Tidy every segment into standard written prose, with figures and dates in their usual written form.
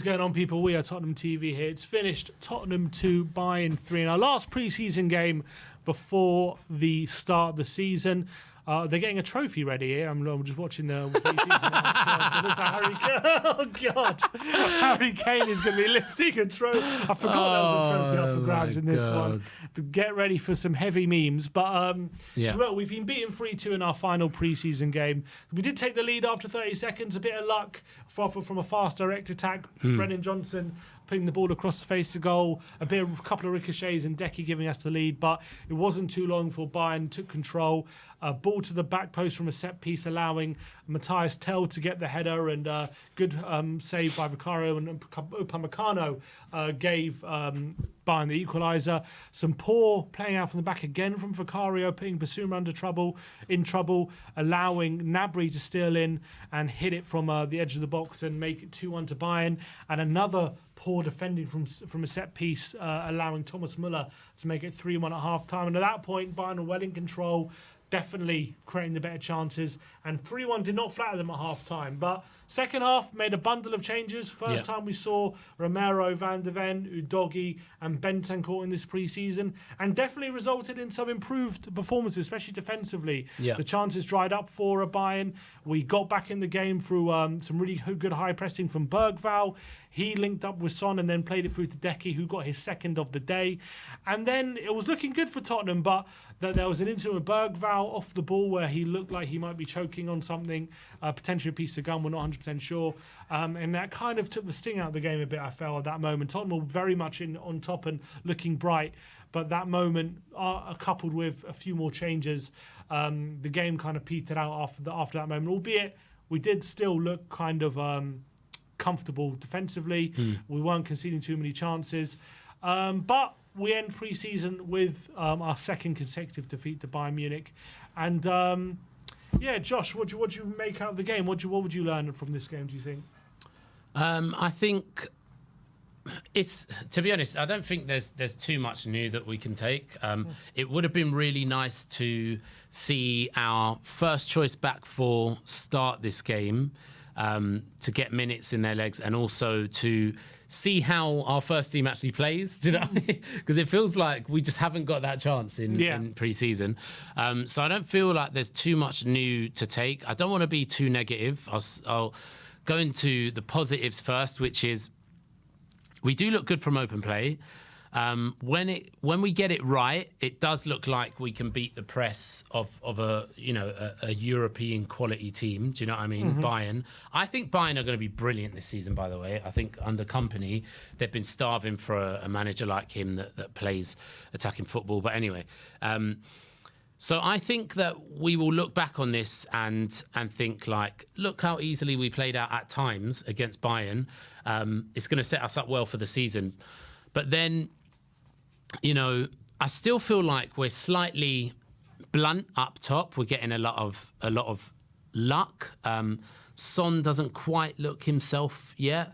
going on, people? We are Tottenham TV here. It's finished. Tottenham 2, Bayern 3 in our last pre-season game before the start of the season. They're getting a trophy ready here. I'm just watching the pre-season. Oh, God. Harry Kane is going to be lifting a trophy. I forgot there was a trophy up for grabs in this one. But get ready for some heavy memes. But, well, we've been beaten 3-2 in our final pre-season game. We did take the lead after 30 seconds. A bit of luck from a fast direct attack. Brennan Johnson putting the ball across the face of goal, a couple of ricochets and Decky giving us the lead, but it wasn't too long for Bayern took control. Ball to the back post from a set piece, allowing Matthias Tell to get the header, and good save by Vicario, and Upamecano gave Bayern the equaliser. Some poor playing out from the back again from Vicario, putting Basuma in trouble, allowing Gnabry to steal in and hit it from the edge of the box and make it 2-1 to Bayern, and another poor defending from a set piece, allowing Thomas Müller to make it 3-1 at half time. And at that point, Bayern were well in control, definitely creating the better chances, and 3-1 did not flatter them at half time. But second half made a bundle of changes. First time we saw Romero, Van de Ven, Udogie and Bentancur in this pre-season, and definitely resulted in some improved performances, especially defensively. The chances dried up for Bayern. We got back in the game through some really good high pressing from Bergvall. He linked up with Son and then played it through to Decky, who got his second of the day. And then it was looking good for Tottenham, but there was an incident with Bergvall off the ball where he looked like he might be choking on something, potentially a piece of gum, we're not 100% sure. And that kind of took the sting out of the game a bit, I felt, at that moment. Tottenham were very much on top and looking bright, but that moment, coupled with a few more changes, the game kind of petered out after that moment, albeit we did still look kind of comfortable defensively. We weren't conceding too many chances. But we end pre-season with our second consecutive defeat to Bayern Munich. And Josh, what do you make out of the game? What would you learn from this game, do you think? I think it's, to be honest, I don't think there's too much new that we can take. It would have been really nice to see our first choice back four start this game, to get minutes in their legs, and also to see how our first team actually plays. Do you know what I mean? Because it feels like we just haven't got that chance in pre-season. So I don't feel like there's too much new to take. I don't want to be too negative. I'll go into the positives first, which is we do look good from open play. When we get it right, it does look like we can beat the press of a European quality team. Do you know what I mean? Bayern. I think Bayern are going to be brilliant this season, by the way. I think under Company, they've been starving for a manager like him that plays attacking football. But anyway, so I think that we will look back on this and think like, look how easily we played out at times against Bayern. It's going to set us up well for the season. But then, I still feel like we're slightly blunt up top. We're getting a lot of luck. Son doesn't quite look himself yet.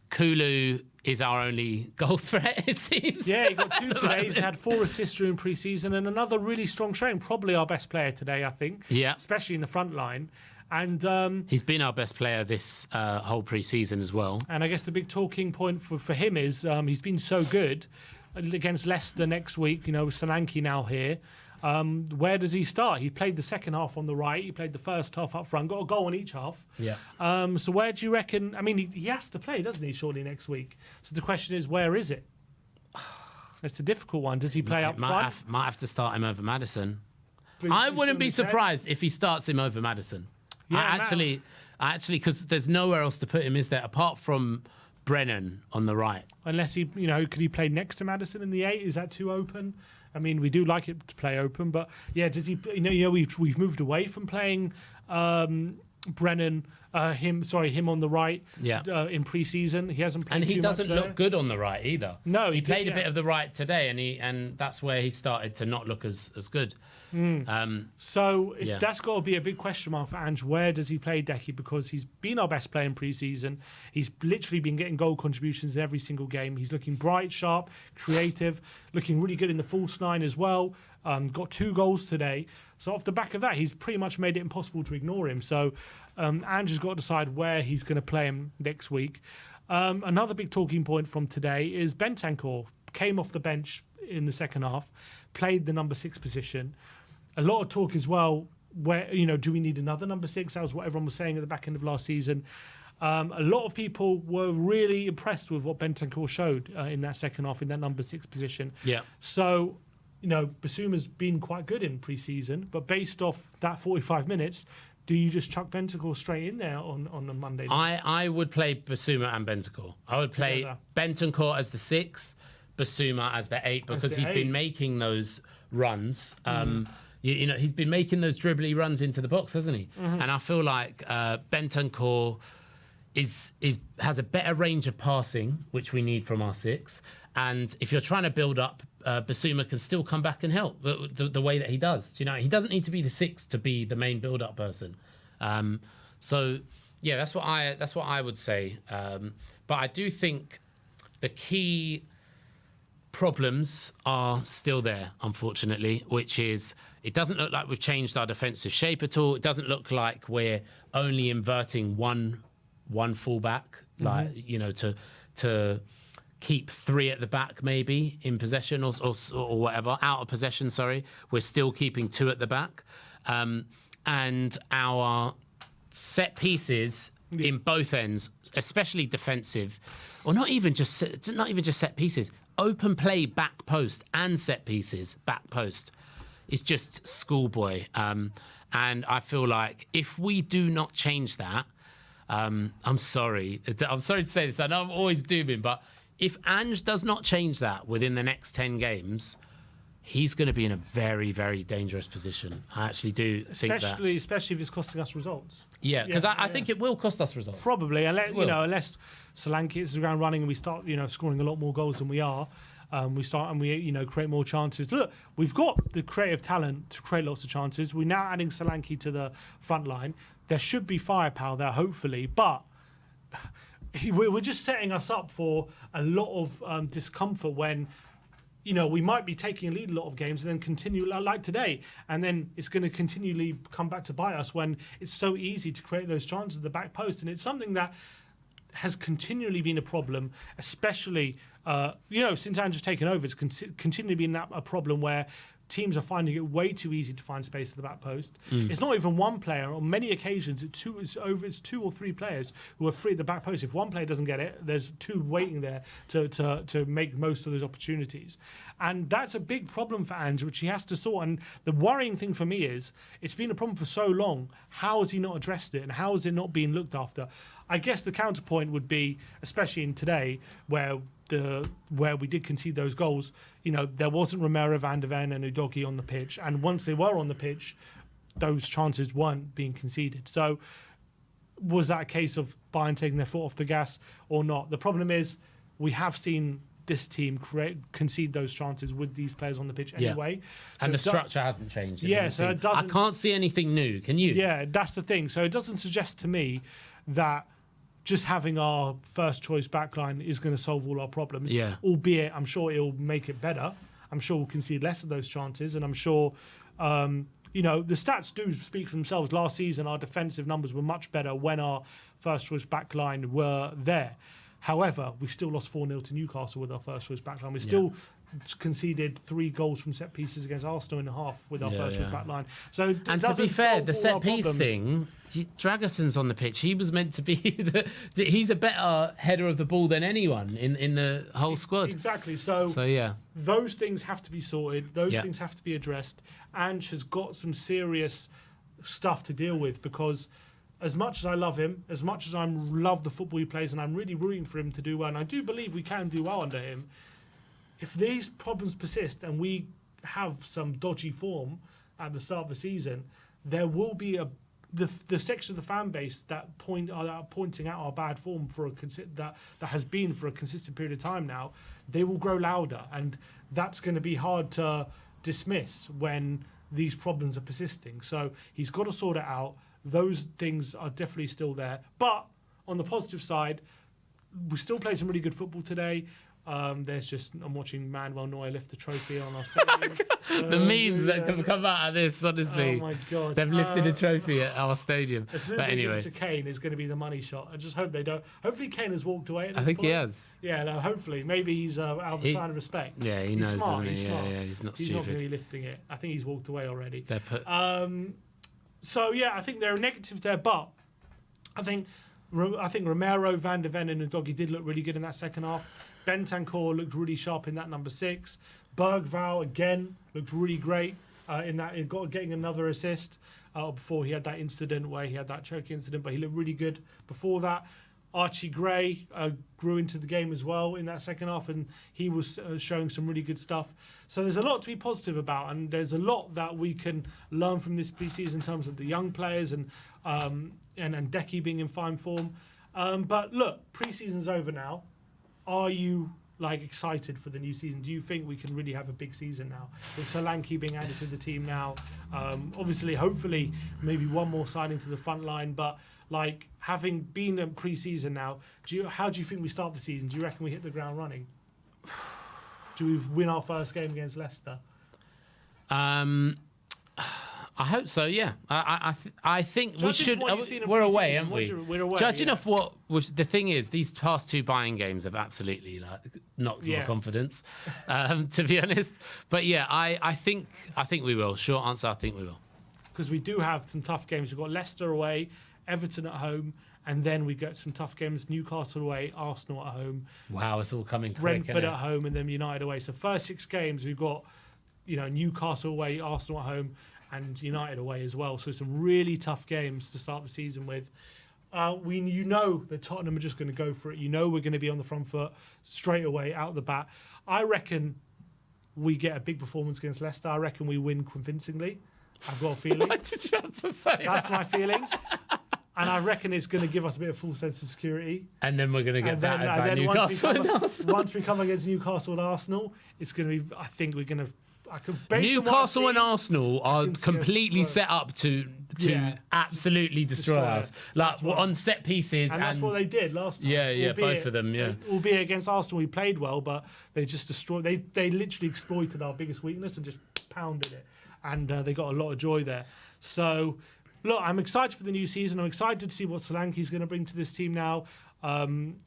Kulu is our only goal threat, it seems. Yeah, he got 2 today. He's had 4 assists during pre-season, and another really strong showing. Probably our best player today, I think. Yeah, especially in the front line. And he's been our best player this whole pre-season as well. And I guess the big talking point for him is he's been so good against Leicester next week, with Solanke now here. Where does he start? He played the second half on the right. He played the first half up front. Got a goal in each half. Yeah. So where do you reckon? I mean, he has to play, doesn't he? Surely next week. So the question is, where is it? It's a difficult one. Does he play up front? Might have to start him over Maddison. I wouldn't be surprised if he starts him over Maddison. Yeah, I actually, because there's nowhere else to put him, is there, apart from Brennan on the right? Unless he, could he play next to Maddison in the 8? Is that too open? I mean, we do like it to play open, but yeah, does he? We've moved away from playing Brennan, him on the right. Yeah. In pre-season, he hasn't played. And he too doesn't much look good on the right either. No, he played a bit of the right today, and that's where he started to not look as good. So that's got to be a big question mark for Ange. Where does he play Decky? Because he's been our best player in pre-season. He's literally been getting goal contributions in every single game. He's looking bright, sharp, creative, looking really good in the false 9 as well. got 2 goals today. So off the back of that, he's pretty much made it impossible to ignore him. So Ange has got to decide where he's going to play him next week. Another big talking point from today is Bentancur came off the bench in the second half, played the number 6 position. A lot of talk as well, where, do we need another number 6? That was what everyone was saying at the back end of last season. A lot of people were really impressed with what Bentancur showed in that second half in that number 6 position. Yeah. So, Bissouma's been quite good in pre-season, but based off that 45 minutes, do you just chuck Bentancur straight in there on a Monday night? I would play Bissouma and Bentancur. I would play Bentancur as the 6, Bissouma as the 8, because he's been making those runs. He's been making those dribbly runs into the box, hasn't he? And I feel like Bentancur has a better range of passing, which we need from our 6. And if you're trying to build up, Bissouma can still come back and help the way that he does. He doesn't need to be the 6 to be the main build-up person. So yeah, that's what I would say. But I do think the key problems are still there, unfortunately, which is it doesn't look like we've changed our defensive shape at all. It doesn't look like we're only inverting one fullback, to keep 3 at the back, maybe in possession or whatever, out of possession. Sorry, we're still keeping 2 at the back, and our set pieces in both ends, especially defensive, or not even just set pieces, open play back post and set pieces back post is just schoolboy. And I feel like if we do not change that, I'm sorry to say this, I know I'm always dooming, but if Ange does not change that within the next 10 games, he's going to be in a very, very dangerous position. I actually do think that. Especially if it's costing us results. Yeah, because I think it will cost us results. Probably, unless Solanke hits the ground running and we start, scoring a lot more goals than we are. We create more chances. Look, we've got the creative talent to create lots of chances. We're now adding Solanke to the front line. There should be firepower there, hopefully, but we're just setting us up for a lot of discomfort when, we might be taking a lead in a lot of games and then continue like today, and then it's going to continually come back to bite us when it's so easy to create those chances at the back post. And it's something that has continually been a problem, especially since Ange has taken over. It's continually been a problem where teams are finding it way too easy to find space at the back post. It's not even one player. On many occasions, it's 2 or 3 players who are free at the back post. If one player doesn't get it, there's 2 waiting there to make most of those opportunities. And that's a big problem for Ange, which he has to sort. And the worrying thing for me is it's been a problem for so long. How has he not addressed it? And how is it not being looked after? I guess the counterpoint would be, especially in today, where we did concede those goals, there wasn't Romero, Van de Ven and Udogie on the pitch. And once they were on the pitch, those chances weren't being conceded. So was that a case of Bayern taking their foot off the gas or not? The problem is we have seen this team concede those chances with these players on the pitch anyway. Yeah. So and the structure hasn't changed. So it doesn't, I can't see anything new. Can you? Yeah, that's the thing. So it doesn't suggest to me that just having our first choice backline is going to solve all our problems. Yeah. Albeit, I'm sure it'll make it better. I'm sure we'll concede less of those chances, and I'm sure, the stats do speak for themselves. Last season, our defensive numbers were much better when our first choice backline were there. However, we still lost 4-0 to Newcastle with our first choice backline. We still conceded 3 goals from set pieces against Arsenal in a half with our first choice backline. So, and to be fair, the set piece thing, Dragason's on the pitch. He was meant to be he's a better header of the ball than anyone in the whole squad. Exactly. So yeah, those things have to be sorted. Those things have to be addressed. Ange has got some serious stuff to deal with, because as much as I love him, as much as I love the football he plays, and I'm really rooting for him to do well, and I do believe we can do well under him, if these problems persist and we have some dodgy form at the start of the season, there will be the section of the fan base that pointing out our bad form that has been for a consistent period of time now. They will grow louder, and that's going to be hard to dismiss when these problems are persisting. So he's got to sort it out. Those things are definitely still there. But on the positive side, we still played some really good football today. I'm watching Manuel Neuer lift the trophy on our stadium. The memes that can come out of this, honestly. Oh my God. They've lifted a trophy at our stadium. As soon as they give it to Kane, is going to be the money shot. I just hope they don't. Hopefully Kane has walked away at this I think point. he has. Yeah, no, hopefully. Maybe he's out of a sign of respect. Yeah, he knows, smart. doesn't he? He's smart. Yeah, he's not He's stupid. not going to be lifting it. I think he's walked away already. They're put... So, yeah, I think there are negatives there, but I think Romero, Van de Ven and Udogie did look really good in that second half. Bentancur looked really sharp in that number 6. Bergvall, again, looked really great in that. He got getting another assist before he had that incident where he had that choking incident, but he looked really good before that. Archie Gray grew into the game as well in that second half, and he was showing some really good stuff. So there's a lot to be positive about, and there's a lot that we can learn from this pre-season in terms of the young players and Decky being in fine form. But look, pre-season's over now. Are you excited for the new season? Do you think we can really have a big season now with Solanke being added to the team now? Obviously, hopefully, maybe one more signing to the front line, but having been in pre-season now, how do you think we start the season? Do you reckon we hit the ground running? Do we win our first game against Leicester? I hope so. Yeah, I think we should. We're away, aren't we? We're away. Judging off what was the thing is, these past 2 Bayern games have absolutely knocked my confidence, to be honest. But yeah, I think we will. Short answer, I think we will. Because we do have some tough games. We've got Leicester away, Everton at home, and then we get some tough games: Newcastle away, Arsenal at home. Wow, it's all coming quick. Brentford at home, and then United away. So first 6 games, we've got Newcastle away, Arsenal at home, and United away as well. So some really tough games to start the season with. That Tottenham are just going to go for it. We're going to be on the front foot straight away out the bat. I reckon we get a big performance against Leicester. I reckon we win convincingly. I've got a feeling. Why did you have to say That's my feeling. And I reckon it's going to give us a bit of full sense of security. And then we're going to get battered by Newcastle and Arsenal. Once we come against Newcastle and Arsenal, it's going to be, I think we're going to... Newcastle and Arsenal are completely set up to absolutely destroy us. On set pieces. And that's what they did last time. Yeah, both of them, yeah. Albeit against Arsenal, we played well, but they just destroyed... They literally exploited our biggest weakness and just pounded it. And they got a lot of joy there. So, look, I'm excited for the new season. I'm excited to see what Solanke's going to bring to this team now.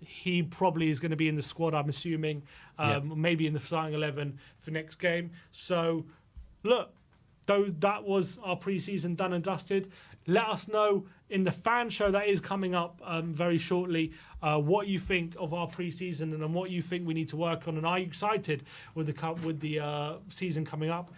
He probably is going to be in the squad, I'm assuming, maybe in the starting 11 for next game. So, look, that was our pre-season done and dusted. Let us know in the fan show that is coming up very shortly what you think of our pre-season and what you think we need to work on. And are you excited with the season coming up?